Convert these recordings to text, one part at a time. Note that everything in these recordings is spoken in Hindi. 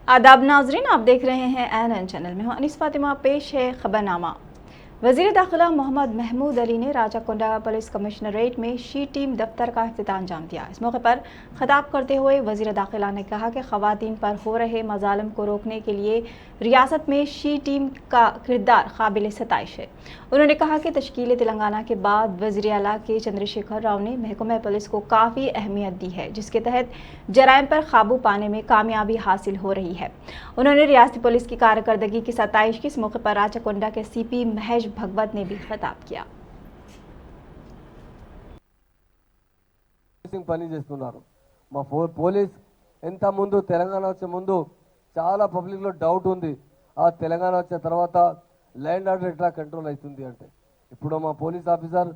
आदाब नाजरीन, आप देख रहे हैं एएनएन चैनल में हूं अनीस फातिमा। पेश है खबरनामा। वज़ीर दाखिला मोहम्मद महमूद अली ने राजाकोंडा पुलिस कमिश्नरेट में शी टीम दफ्तर का इफ्तिताम अंजाम दिया। इस मौके पर खिताब करते हुए वज़ीर दाखिला ने कहा कि ख़वातीन पर हो रहे मज़ालिम को रोकने के लिए रियासत में शी टीम का किरदार काबिल सताइश है। उन्होंने कहा कि तश्कील तेलंगाना के बाद वज़ीर आला के चंद्रशेखर राव ने महकमा पुलिस को काफ़ी अहमियत दी है, जिसके तहत जराइम पर काबू पाने में कामयाबी हासिल हो रही है। उन्होंने रियासती पुलिस की कारकर्दगी की सताइश की। इस मौके पर राजाकोंडा के CP महेश भगवत ने भी खिताब किया। పని చేస్తున్నారు మా పోలీస్ ఎంత ముందు తెలంగాణ వచ్చే ముందు చాలా పబ్లిక్ లో డౌట్ ఉంది ఆ తెలంగాణ వచ్చే తర్వాత ల్యాండ్ ఆర్డర్ ఎట్లా కంట్రోల్ అవుతుంది అంటే ఇప్పుడు మా పోలీస్ ఆఫీసర్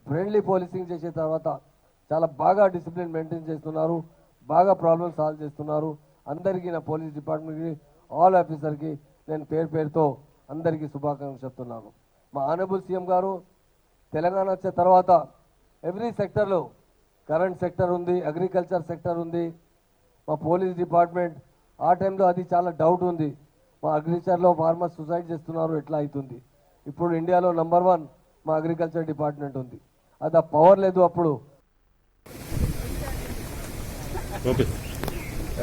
ఫ్రెండ్లీ పోలీసింగ్ చేసిన తర్వాత చాలా బాగా డిసిప్లిన్ మెయింటైన్ చేస్తున్నారు బాగా ప్రాబ్లమ్ సాల్వ్ చేస్తున్నారు అందరికీ నా పోలీస్ డిపార్ట్మెంట్ కి ఆల్ ఆఫీసర్ కి నేను పేరుతో అందరికీ శుభాకాంక్షలు చెప్తున్నాను మా ఆనరబుల్ సీఎం గారు తెలంగాణ వచ్చే తర్వాత ఎవ్రీ సెక్టర్లో కరెంట్ సెక్టర్ ఉంది అగ్రికల్చర్ సెక్టర్ ఉంది మా పోలీస్ డిపార్ట్మెంట్ ఆ టైంలో అది చాలా డౌట్ ఉంది మా అగ్రికల్చర్లో ఫార్మర్స్ సూసైడ్ చేస్తున్నారు ఎట్లా అవుతుంది ఇప్పుడు ఇండియాలో నంబర్ 1 మా అగ్రికల్చర్ డిపార్ట్మెంట్ ఉంది అది పవర్ లేదు అప్పుడు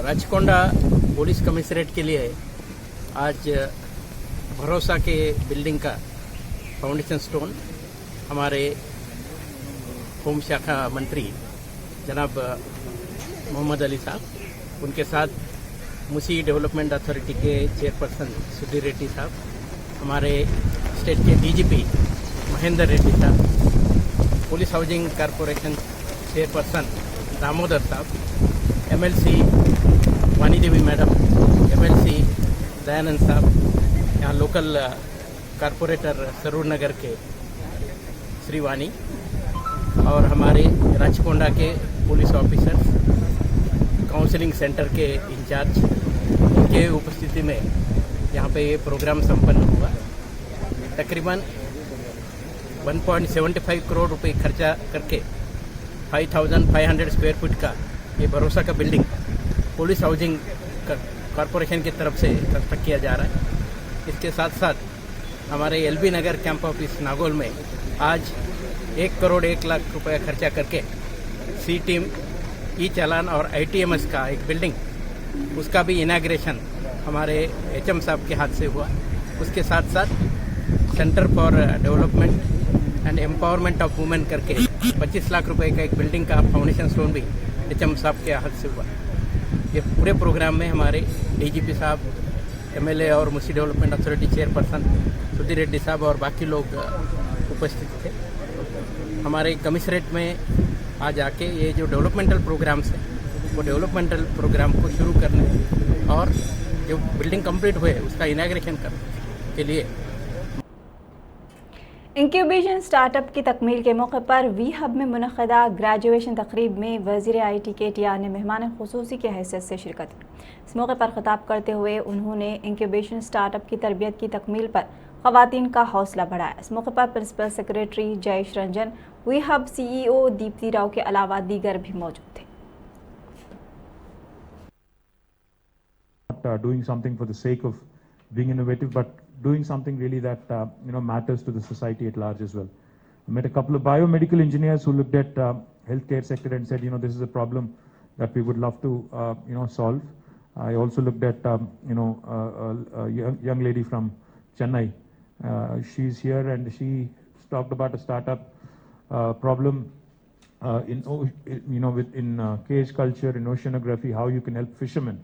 राजकोंडा पुलिस कमिश्नरेट के लिए आज भरोसा के बिल्डिंग का फाउंडेशन स्टोन हमारे होम शाखा मंत्री जनाब मोहम्मद अली साहब, उनके साथ मुसी डेवलपमेंट अथॉरिटी के चेयरपर्सन सुधीर रेड्डी साहब, हमारे स्टेट के DGP महेंद्र रेड्डी साहब, police housing corporation chairperson Damodar साहब, MLC वानी देवी मैडम, MLC दयानंद साहब, यहाँ लोकल कारपोरेटर सरूर नगर के श्री वानी और हमारे राजकोंडा के पुलिस ऑफिसर्स, काउंसलिंग सेंटर के इंचार्ज, इनके उपस्थिति में यहाँ पे ये प्रोग्राम संपन्न हुआ। तकरीबन 1.75 करोड़ रुपए खर्चा करके 5,500 स्क्वायर फुट का ये भरोसा का बिल्डिंग पुलिस हाउसिंग कॉरपोरेशन की तरफ से कंस्ट्रक्ट किया जा रहा है। इसके साथ साथ हमारे LB नगर कैंप ऑफिस नागौल में आज 1 करोड़ 1 लाख रुपए खर्चा करके सी टीम ई चालान और ITMS का एक बिल्डिंग, उसका भी इनाग्रेशन हमारे HM साहब के हाथ से हुआ। उसके साथ साथ centre for development and empowerment of women करके 25 लाख रुपए का एक बिल्डिंग का फाउंडेशन स्टोन भी HM साहब के हाथ से हुआ। ये पूरे प्रोग्राम में हमारे DGP साहब, MLA और Musi development authority chairperson Sudhir Reddy साहब और बाकी लोग उपस्थित थे। हमारे कमिश्नरेट में आज आके ये जो डेवलपमेंटल प्रोग्राम्स हैं वो डेवलपमेंटल प्रोग्राम को शुरू करने और जो बिल्डिंग कंप्लीट हुए उसका इनाग्रेशन करने के लिए इंक्यूबेशन स्टार्टअप की तकमील के मौके पर वी हब में मुनक़दा ग्रेजुएशन तकरीब में वज़ीर IT KTR ने मेहमान खुसूसी की हैसियत से शिरकत की। इस मौके पर खिताब करते हुए उन्होंने इंक्यूबेशन स्टार्टअप की तरबियत की तकमील पर ख़वातीन का हौसला बढ़ाया। इस मौके पर प्रिंसिपल सेक्रेटरी जयेश रंजन, वी हब CEO दीप्ति राव के अलावा दीगर भी मौजूद थे। Doing something for the sake of being innovative, but doing something really that matters to the society at large as well. I met a couple of biomedical engineers who looked at healthcare sector and said, this is a problem that we would love to solve. I also looked at a young lady from Chennai. She's here and she talked about a startup problem in cage culture, in oceanography, how you can help fishermen.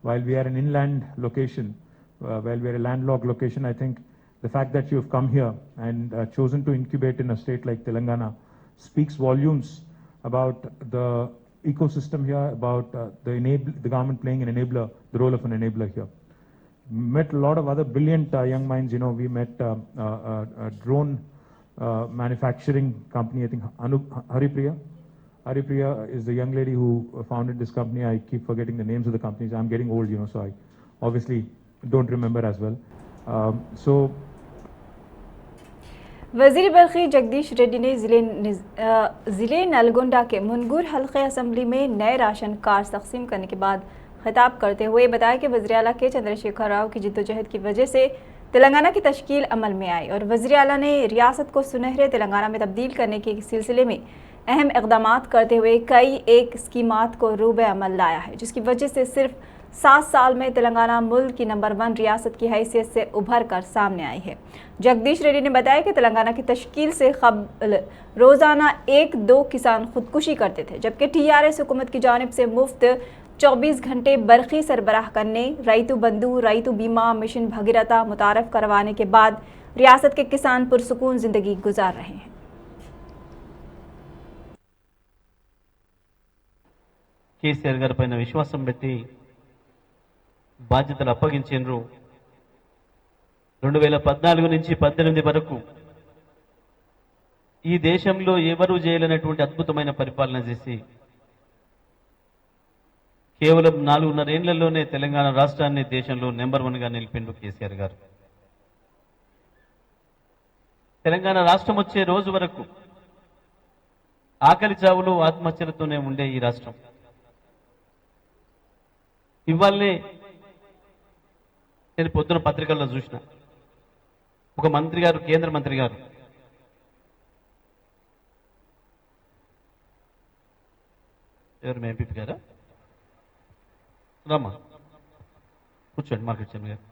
While we are an inland location, while we are a landlocked location, I think the fact that you have come here and chosen to incubate in a state like Telangana speaks volumes about the ecosystem here, about the government playing an enabler, the role of an enabler here. Met a lot of other brilliant young minds. We met a drone manufacturing company, I think Haripriya. Haripriya is the young lady who founded this company. I keep forgetting the names of the companies. I'm getting old, so I obviously don't remember as well. वज़ीर बल्खी जगदीश रेड्डी ने ज़िले नलगोंडा के मुनगुर हल्के असम्बली में नए राशन कार्ड तकसीम करने के बाद खिताब करते हुए बताया कि वज़ीर आला के चंद्रशेखर राव की जिद्दोजहद की वजह से तेलंगाना की तश्कील अमल में आई और वज़ीर आला ने रियासत को सुनहरे तेलंगाना में तब्दील करने के सिलसिले में अहम इक़दाम करते हुए कई एक स्कीमात को रूबे अमल लाया है, जिसकी वजह से सिर्फ 7 साल में तेलंगाना मुल्क की नंबर 1 रियासत की हैसियत से उभर कर सामने आई है। जगदीश रेड्डी ने बताया कि तेलंगाना की तश्कील से कबल रोज़ाना 1-2 किसान खुदकुशी करते थे, जबकि TRS हुकूमत की जानिब से मुफ्त 24 घंटे बरक़ी सरबराह करने, रईतु बंधु, रईतु बीमा, मिशन भगीरथा मुतारफ़ करवाने के बाद रियासत के किसान पुरसुकून ज़िंदगी गुजार रहे हैं। కేసీఆర్ గారి పైన విశ్వాసం పెట్టి బాధ్యతలు అప్పగించారు. 2014 నుంచి 18 వరకు ఈ దేశంలో ఎవరూ చేయలేనటువంటి అద్భుతమైన పరిపాలన చేసి కేవలం 4.5 ఏళ్లలోనే తెలంగాణ రాష్ట్రాన్ని దేశంలో నెంబర్ 1 గా నిలిపిండు కేసీఆర్ గారు. తెలంగాణ రాష్ట్రం వచ్చే రోజు వరకు ఆకలి చావులు ఆత్మహత్యలతోనే ఉండే ఈ రాష్ట్రం ఇవాళనే నేను పొద్దున పత్రికల్లో చూసిన ఒక మంత్రి గారు, కేంద్ర మంత్రి గారు ఎవరు మీ ఎంపీ గారా రామ్మా కూర్చోండి మార్కెట్ చైర్మన్ గారు.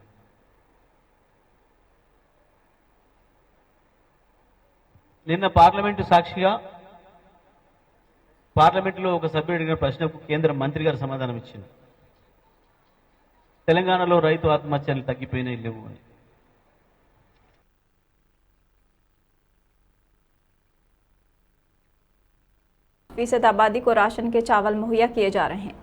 నిన్న పార్లమెంటు సాక్షిగా పార్లమెంటులో ఒక సభ్యుడు అడిగిన ప్రశ్నకు కేంద్ర మంత్రి గారు సమాధానం ఇచ్చింది. తెలంగాణలో రైతు ఆత్మహత్యలు తగ్గిపోయినాయి లేవు అని. फीसद आबादी को राशन के चावल मुहैया किए जा रहे हैं।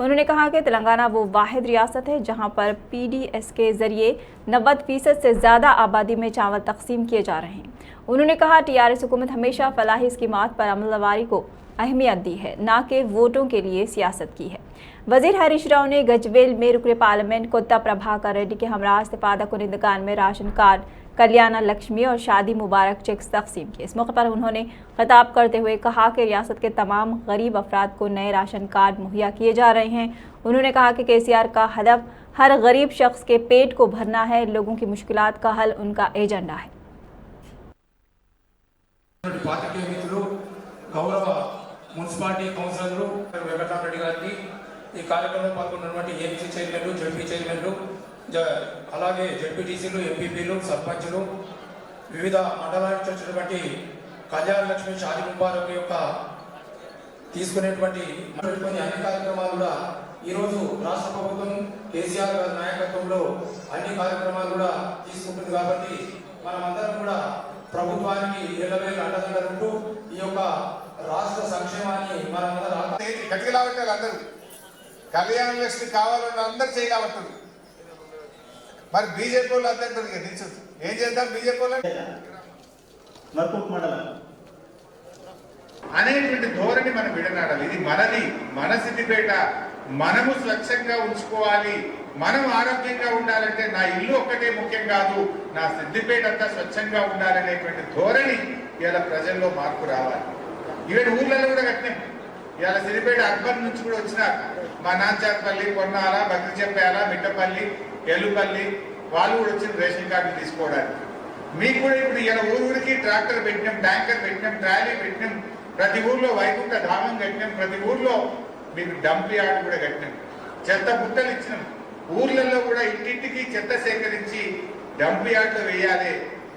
उन्होंने कहा कि तेलंगाना वो वाहिद रियासत है जहां पर PDS के जरिए 90% से ज़्यादा आबादी में चावल तकसीम किए जा रहे हैं। उन्होंने कहा TRS हुकूमत हमेशा फलाही स्कीमात पर अमलवारी को अहमियत दी है, ना कि वोटों के लिए सियासत की है। वजीर हरीश राव ने गजवेल में रुकन पार्लियामेंट कोत्ता प्रभाकर रेड्डी के हमरा इस्तेफादा कुनिंदगान में राशन कार्ड, कल्याणा लक्ष्मी और शादी मुबारक चेक्स तकसीम किए। इस मौके पर उन्होंने खिताब करते हुए कहा कि रियासत के तमाम गरीब अफराद को नए राशन कार्ड मुहैया किए जा रहे हैं। उन्होंने कहा कि KCR का हदफ हर गरीब शख्स के पेट को भरना है, लोगों की मुश्किलात का हल उनका एजेंडा है। మున్సిపాలిటీ కౌన్సిలర్లు వెంకటరామరెడ్డి గారికి ఈ కార్యక్రమంలో పాల్గొన్నటువంటి ఏఎంసీ చైర్మన్లు, జడ్పీ చైర్మన్లు, అలాగే జడ్పీటీసీలు, ఎంపీపీలు, సర్పంచులు, వివిధ మండలానికి వచ్చినటువంటి కళ్యాణ లక్ష్మి, షాదీ ముబారక్ యొక్క తీసుకునేటువంటి అన్ని కార్యక్రమాలు కూడా ఈరోజు రాష్ట్ర ప్రభుత్వం కేసీఆర్ గారి నాయకత్వంలో అన్ని కార్యక్రమాలు కూడా తీసుకుంటుంది. కాబట్టి మనమందరం కూడా ప్రభుత్వానికి ఎల్లవేళ అండదండలు ఉంటూ ఈ యొక్క రాష్ట్ర సంక్షేమాన్ని మనందరం గట్టిలాబట్టారు. అందరూ కళ్యాణ లక్ష్మి కావాలని అందరూ చేయలేబట్టారు. మరి బీజేపీ వాళ్ళు అందరూ దించదు. ఏం చేద్దాం బీజేపీ వాళ్ళు అనేటువంటి ధోరణి మనం విడనాడాలి. ఇది మనది, మన సిద్దిపేట, మనము స్వచ్ఛంగా ఉంచుకోవాలి. మనం ఆరోగ్యంగా ఉండాలంటే నా ఇల్లు ఒక్కటే ముఖ్యం కాదు, నా సిద్దిపేట అంతా స్వచ్ఛంగా ఉండాలనేటువంటి ధోరణి ఇలా ప్రజల్లో మార్పు రావాలి. ఈవెన్ ఊర్లలో కూడా కట్టినాం. ఇవాళ సిద్దిపేట అర్బన్ నుంచి కూడా వచ్చినారు. మా నాంచార్పల్లి, పొన్నాల, బగ్రిచెంపేల, మిట్టపల్లి, ఎల్లుపల్లి వాళ్ళు కూడా వచ్చిన రేషన్ కార్డులు తీసుకోవడానికి. మీకు కూడా ఇప్పుడు ఇలా ఊరికి ట్రాక్టర్ పెట్టినాం, ట్యాంకర్ పెట్టినాం, ట్రాలీ పెట్టినాం, ప్రతి ఊర్లో వైకుంఠ ధామం కట్టినాం, ప్రతి ఊర్లో మీకు డంప్ యార్డ్ కూడా కట్టినాం, చెత్త బుట్టలు ఇచ్చినాం. ఊర్లలో కూడా ఇంటింటికి చెత్త సేకరించి డంప్ యార్డ్లో వేయాలి,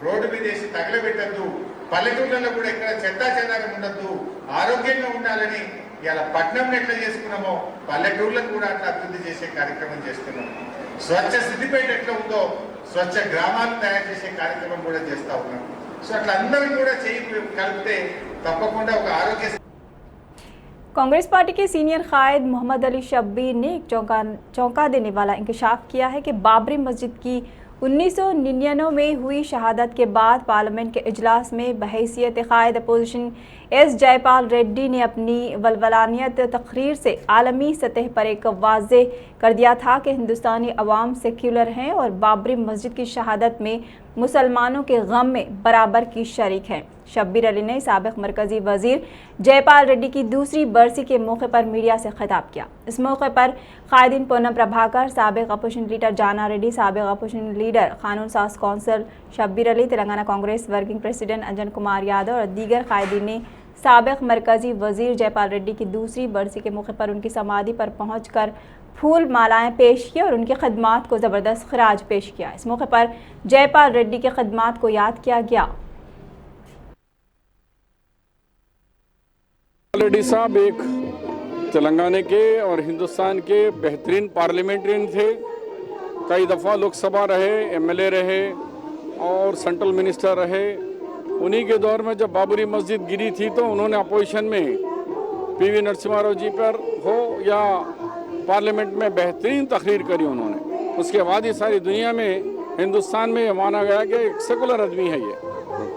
రోడ్డు మీద వేసి తగలబెట్టద్దు, పల్లెటూర్లలో కూడా ఇక్కడ చెత్తా చెదారం ఉండద్దు, ఆరోగ్యంగా ఉండాలని ఇలా పట్నం ఎట్లా చేసుకున్నామో పల్లెటూర్లను కూడా అట్లా అభివృద్ధి చేసే కార్యక్రమం చేస్తున్నాం. స్వచ్ఛ సిద్దిపేట ఎట్లా ఉందో స్వచ్ఛ గ్రామాలు తయారు చేసే కార్యక్రమం కూడా చేస్తా ఉన్నాం. సో అట్లా అందరం కూడా చేయి కలిపితే తప్పకుండా ఒక ఆరోగ్య कांग्रेस पार्टी के सीनियर कायद मोहम्मद अली शब्बीर ने एक चौंका देने वाला इंकशाफ किया है कि बाबरी मस्जिद की 1999 में हुई शहादत के बाद पार्लियामेंट के इजलास में बहैसियत कायद अपोजिशन एस जयपाल रेड्डी ने अपनी वलवलानियत तकरीर से आलमी सतह पर एक वाज़ेह कर दिया था कि हिंदुस्तानी अवाम सेक्युलर हैं और बाबरी मस्जिद की शहादत में मुसलमानों के गम में बराबर की शरीक हैं। शब्बीर अली ने साबिक मरकजी वजीर जयपाल रेड्डी की दूसरी बरसी के मौके पर मीडिया से खिताब किया। इस मौके पर कायदीन पूनम प्रभाकर, साबिक अपोजिशन लीडर जाना रेड्डी, साबिक अपोजिशन लीडर कानून साज council Shabbir Ali, Telangana Congress working president Anjan Kumar Yadav और दीगर कायदीन ने साबिक मरकजी वजीर जयपाल रेड्डी की दूसरी बरसी के मौके पर उनकी समाधि पर पहुंचकर फूल मालाएं पेश की और उनकी खदमात को ज़बरदस्त खराज पेश किया। इस मौके पर जयपाल रेड्डी के खदमात को याद किया गया। रेड्डी साहब एक तेलंगाना के और हिंदुस्तान के बेहतरीन पार्लियामेंटेरियन थे। कई दफ़ा लोकसभा रहे, एमएलए रहे और सेंट्रल मिनिस्टर रहे। उन्हीं के दौर में जब बाबरी मस्जिद गिरी थी तो उन्होंने अपोजिशन में पीवी नरसिम्हा राव जी पर हो या पार्लियामेंट में बेहतरीन तकरीर करी उन्होंने। उसके बाद ही सारी दुनिया में हिंदुस्तान में ये माना गया कि एक सेकुलर आदमी है, ये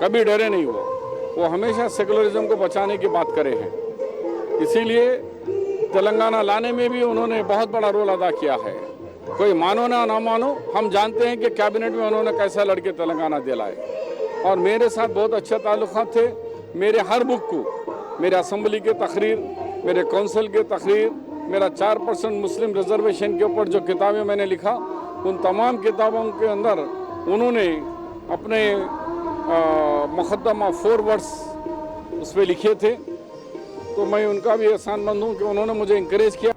कभी डरे नहीं वो हमेशा सेकुलरिज्म को बचाने की बात करे हैं। इसीलिए तेलंगाना लाने में भी उन्होंने बहुत बड़ा रोल अदा किया है। कोई मानो ना ना मानो, हम जानते हैं कि कैबिनेट में उन्होंने कैसा लड़के तेलंगाना दिलाए और मेरे साथ बहुत अच्छे ताल्लुकात थे। मेरे हर बुक को, मेरे असेंबली के तकरीर, मेरे काउंसिल के तकरीर, मेरा 4% मुस्लिम रिजर्वेशन के ऊपर जो किताबें मैंने लिखा, उन तमाम किताबों के अंदर उन्होंने अपने मुकद्दमा 4 वर्ड्स उस पर लिखे थे। तो मैं उनका भी एहसानमंद हूँ कि उन्होंने मुझे इंकरेज किया।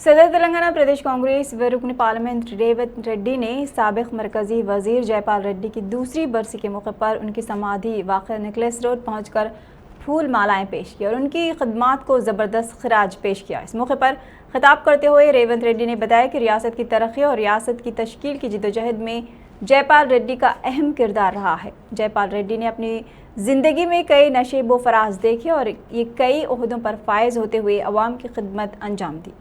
सदर तेलंगाना प्रदेश कांग्रेस व रुकन पार्लियामेंट रेवंत रेड्डी ने साबिक मरकजी वजीर जयपाल रेड्डी की दूसरी बरसी के मौके पर उनकी समाधि वाक़ नेकलेस रोड पहुंचकर फूल मालाएं पेश की और उनकी खदमात को ज़बरदस्त खराज पेश किया। इस मौके पर खिताब करते हुए रेवंत रेड्डी ने बताया कि रियासत की तरक्की और रियासत की तश्कील की जिद्दोजहद में जयपाल रेड्डी का अहम किरदार रहा है। जयपाल रेड्डी ने अपनी ज़िंदगी में कई नशेबो फराज देखे और ये कई ओहदों पर फायज होते हुए अवाम की खिदमत अंजाम दी।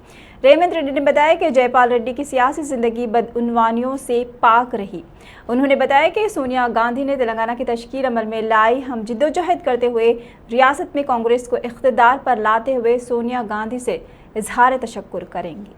रेवंत रेड्डी ने बताया कि जयपाल रेड्डी की सियासी ज़िंदगी बदउनवानियों से पाक रही। उन्होंने बताया कि सोनिया गांधी ने तेलंगाना की तश्कील अमल में लाई। हम जिद्दोजहद करते हुए रियासत में कांग्रेस को इख्तिदार पर लाते हुए सोनिया गांधी से इजहार तशक्कुर करेंगे।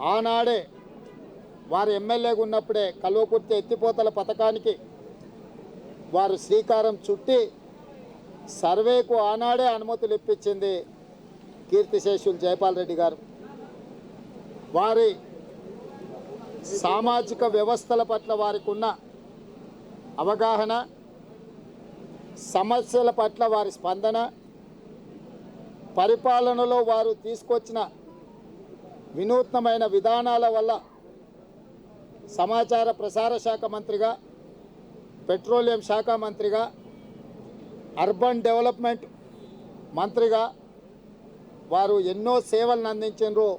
ఆనాడే వారు ఎమ్మెల్యేగా ఉన్నప్పుడే కల్వకుర్తి ఎత్తిపోతల పథకానికి వారు శ్రీకారం చుట్టి సర్వేకు ఆనాడే అనుమతులు ఇప్పించింది కీర్తిశేషులు జయపాల్ రెడ్డి గారు. వారి సామాజిక వ్యవస్థల పట్ల వారికి ఉన్న అవగాహన, సమస్యల పట్ల వారి స్పందన, పరిపాలనలో వారు తీసుకొచ్చిన వినూత్నమైన విధానాల వల్ల సమాచార ప్రసార శాఖ మంత్రిగా, పెట్రోలియం శాఖ మంత్రిగా, అర్బన్ డెవలప్మెంట్ మంత్రిగా వారు ఎన్నో సేవలను అందించారు.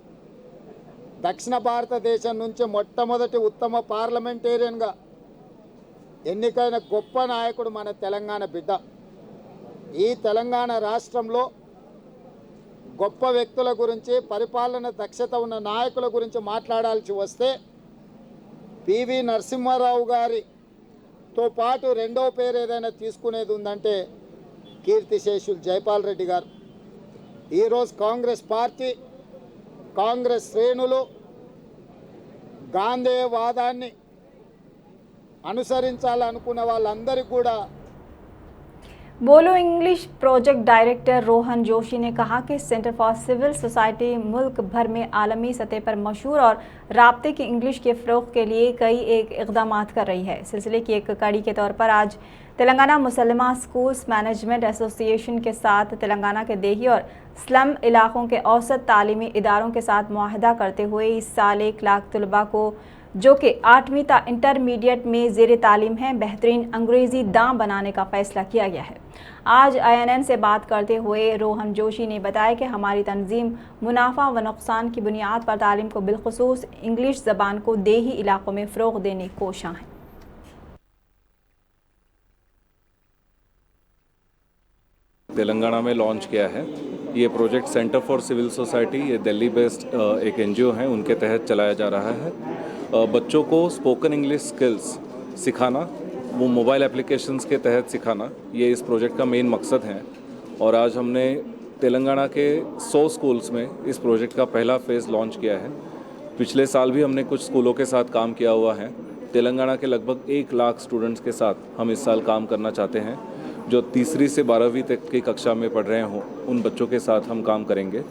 దక్షిణ భారతదేశం నుంచి మొట్టమొదటి ఉత్తమ పార్లమెంటేరియన్గా ఎన్నికైన గొప్ప నాయకుడు మన తెలంగాణ బిడ్డ. ఈ తెలంగాణ రాష్ట్రంలో గొప్ప వ్యక్తుల గురించి, పరిపాలన దక్షత ఉన్న నాయకుల గురించి మాట్లాడాల్సి వస్తే పివి నరసింహారావు గారితో పాటు రెండవ పేరు ఏదైనా తీసుకునేది ఉందంటే కీర్తిశేషులు జయపాల్ రెడ్డి గారు. ఈరోజు కాంగ్రెస్ పార్టీ, కాంగ్రెస్ శ్రేణులు గాంధేయవాదాన్ని అనుసరించాలనుకున్న వాళ్ళందరికీ కూడా बोलो English project director Rohan Joshi ने कहा कि सेंटर फॉर सिविल सोसाइटी मुल्क भर में आलमी सतह पर मशहूर और राब्ते की इंग्लिश के फ़रोग़ के लिए कई इक़दाम कर रही है। सिलसिले की एक कड़ी के तौर पर आज तेलंगाना मुसलमान स्कूल्स मैनेजमेंट एसोसिएशन के साथ तेलंगाना के देही और स्लम इलाकों के औसत तालीमी इदारों के साथ मुआहदा करते हुए इस साल 1 लाख तलबा को जो कि 8वीं ता इंटरमीडिएट में ज़ेर तालीम है बेहतरीन अंग्रेज़ी दाम बनाने का फ़ैसला किया गया है। आज INN से बात करते हुए रोहन जोशी ने बताया कि हमारी तंजीम मुनाफा व नुकसान की बुनियाद पर तालीम को बिलखुसूस इंग्लिश ज़बान को देही इलाकों में फ़रोग़ देने कोशां है। तेलंगाना में लॉन्च किया है। ये project centre for civil society, ये दिल्ली बेस्ड एक एनजीओ है, उनके तहत चलाया जा रहा है। बच्चों को स्पोकन इंग्लिश स्किल्स सिखाना, वो मोबाइल एप्लीकेशंस के तहत सिखाना, ये इस प्रोजेक्ट का मेन मकसद है। और आज हमने तेलंगाना के 100 स्कूल्स में इस प्रोजेक्ट का पहला फेज़ लॉन्च किया है। पिछले साल भी हमने कुछ स्कूलों के साथ काम किया हुआ है। तेलंगाना के लगभग 1 लाख स्टूडेंट्स के साथ हम इस साल काम करना चाहते हैं। जो तीसरी से 12वीं तक की कक्षा में पढ़ रहे हों, उन बच्चों के साथ हम काम करेंगे।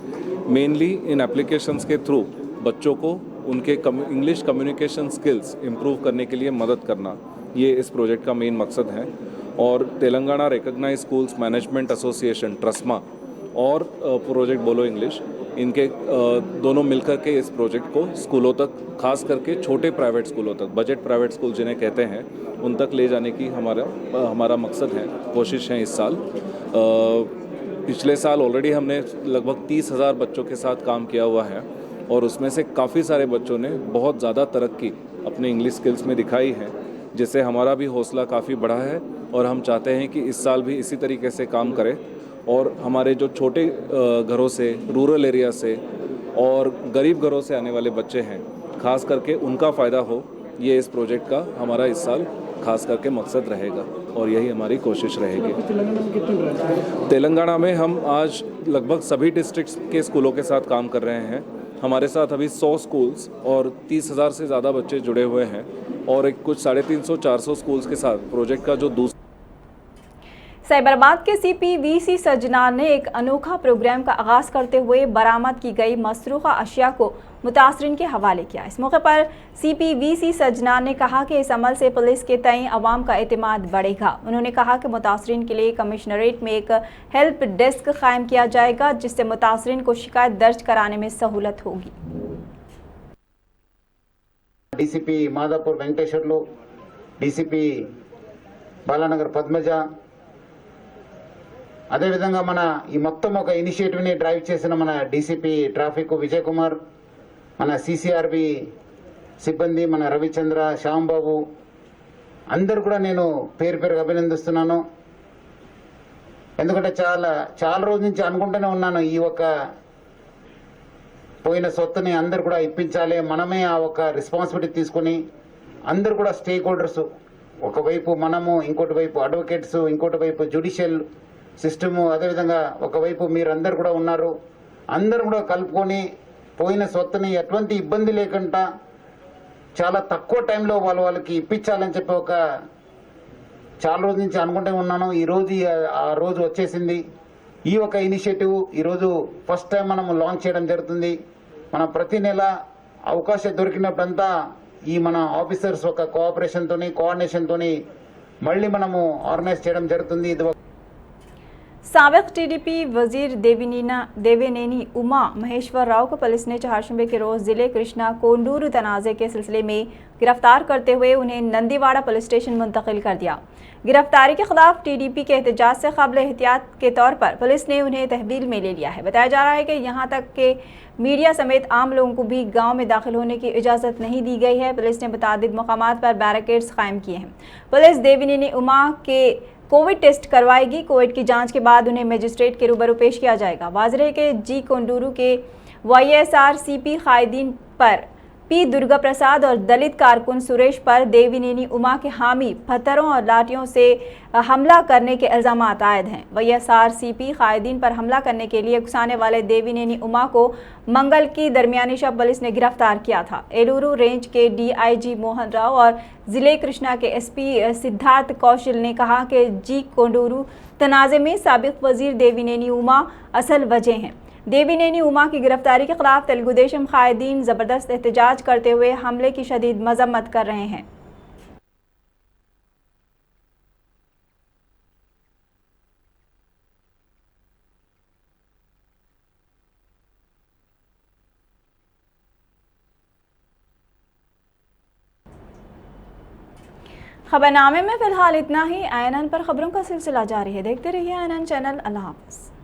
मेनली इन एप्लीकेशंस के थ्रू बच्चों को उनके इंग्लिश कम्युनिकेशन स्किल्स इम्प्रूव करने के लिए मदद करना, ये इस प्रोजेक्ट का मेन मकसद है। और Telangana recognized schools management association TRSMA और प्रोजेक्ट बोलो इंग्लिश, इनके दोनों मिलकर के इस प्रोजेक्ट को स्कूलों तक, खास करके छोटे प्राइवेट स्कूलों तक, बजट प्राइवेट स्कूल जिन्हें कहते हैं, उन तक ले जाने की हमारा मकसद है, कोशिश है इस साल। पिछले साल ऑलरेडी हमने लगभग 30,000 बच्चों के साथ काम किया हुआ है और उसमें से काफ़ी सारे बच्चों ने बहुत ज़्यादा तरक्की अपने इंग्लिश स्किल्स में दिखाई है, जिससे हमारा भी हौसला काफ़ी बढ़ा है। और हम चाहते हैं कि इस साल भी इसी तरीके से काम करें और हमारे जो छोटे घरों से, रूरल एरिया से और गरीब घरों से आने वाले बच्चे हैं, खास करके उनका फ़ायदा हो, ये इस प्रोजेक्ट का हमारा इस साल खास करके मकसद रहेगा और यही हमारी कोशिश रहेगी। तेलंगाना में हम आज लगभग सभी डिस्ट्रिक्ट्स के स्कूलों के साथ काम कर रहे हैं। हमारे साथ अभी 100 स्कूल्स और 30,000 से ज़्यादा बच्चे जुड़े हुए हैं और एक कुछ 350-400 स्कूल्स के साथ प्रोजेक्ट का जो दूसरा। साइबराबाद के सीपी वीसी सज्जनार ने एक अनोखा प्रोग्राम का आगाज करते हुए बरामद की गई मसरूखा अशिया को मुतासरीन के हवाले किया। इस मौके पर सीपी वीसी सज्जनार ने कहा कि इस अमल से पुलिस के तय अवाम का एतमाद बढ़ेगा। उन्होंने कहा कि मुतासरीन के लिए कमिश्नरेट में एक हेल्प डेस्क कायम किया जाएगा, जिससे मुतासरीन को शिकायत दर्ज कराने में सहूलत होगी। डीसीपी मादापुर वेंकटेश्वर्लु, डीसीपी బాలానగర్ పద్మజ, అదేవిధంగా మన ఈ మొత్తం ఒక ఇనిషియేటివ్ని డ్రైవ్ చేసిన మన డీసీపీ ట్రాఫిక్ విజయ్ కుమార్, మన సిసిఆర్బి సిబ్బంది, మన రవిచంద్ర, శ్యాంబాబు, అందరు కూడా నేను పేరు పేరుగా అభినందిస్తున్నాను. ఎందుకంటే చాలా రోజుల నుంచి అనుకుంటూనే ఉన్నాను, ఈ ఒక పోయిన సొత్తుని అందరు కూడా ఇప్పించాలి, మనమే ఆ ఒక రెస్పాన్సిబిలిటీ తీసుకొని అందరు కూడా స్టేక్ హోల్డర్స్, ఒకవైపు మనము, ఇంకోటి వైపు అడ్వకేట్స్, ఇంకోటి వైపు జ్యుడిషియల్ సిస్టము, అదేవిధంగా ఒకవైపు మీరందరూ కూడా ఉన్నారు, అందరూ కూడా కలుపుకొని పోయిన సొత్తుని ఎటువంటి ఇబ్బంది లేకుండా చాలా తక్కువ టైంలో వాళ్ళకి ఇప్పించాలని చెప్పి ఒక చాలా రోజుల నుంచి అనుకుంటూ ఉన్నాను. ఈరోజు ఆ రోజు వచ్చేసింది. ఈ ఒక ఇనిషియేటివ్ ఈరోజు ఫస్ట్ టైం మనం లాంచ్ చేయడం జరుగుతుంది. మనం ప్రతి నెల అవకాశం దొరికినప్పుడంతా ఈ మన ఆఫీసర్స్ ఒక కోఆపరేషన్తోని, కోఆర్డినేషన్తోని మళ్ళీ మనము ఆర్గనైజ్ చేయడం జరుగుతుంది. ఇది साबिक टीडीपी वजीर देवीनेनी उमा महेश्वर राव को पुलिस ने चारशंबे के रोज जिले कृष्णा कोंडूर तनाज़े के सिलसिले में गिरफ्तार करते हुए उन्हें नंदीवाड़ा पुलिस स्टेशन मुंतकिल कर दिया। गिरफ्तारी के खिलाफ टीडीपी के एहतजाज से काबिल एहतियात के तौर पर पुलिस ने उन्हें तहवील में ले लिया है। बताया जा रहा है कि यहाँ तक के मीडिया समेत आम लोगों को भी गांव में दाखिल होने की इजाज़त नहीं दी गई है। पुलिस ने मुतादिद मकामात पर बैरिकेड्स कायम किए हैं। पुलिस देवीनेनी उमा के कोविड टेस्ट करवाएगी। कोविड की जांच के बाद उन्हें मजिस्ट्रेट के रूबरू पेश किया जाएगा। वाज़ेह है कि जी कोंडूरू के YSRCP कायदीन पर पी दुर्गा प्रसाद और दलित कारकुन सुरेश पर देवीनेनी उमा के हामी पत्थरों और लाठियों से हमला करने के इल्ज़ाम आयद हैं। YSRCP कायदीन पर हमला करने के लिए उकसाने वाले देवीनेनी उमा को मंगल की दरमियानी शब पुलिस ने गिरफ्तार किया था। एलूरू रेंज के DIG मोहन राव और जिले कृष्णा के SP सिद्धार्थ कौशल ने कहा कि जी कोंडूरू तनाज़े में साबिक वजीर देवीनेनी उमा असल वजह हैं। देवीनेनी उमा की गिरफ्तारी के खिलाफ तेलुगु देशम कायदीन ज़बरदस्त एहतजाज करते हुए हमले की शदीद मजम्मत कर रहे हैं। खबरनामे में फिलहाल इतना ही। INN पर खबरों का सिलसिला जारी है। देखते रहिए INN चैनल। अल्लाह हाफ़िज़।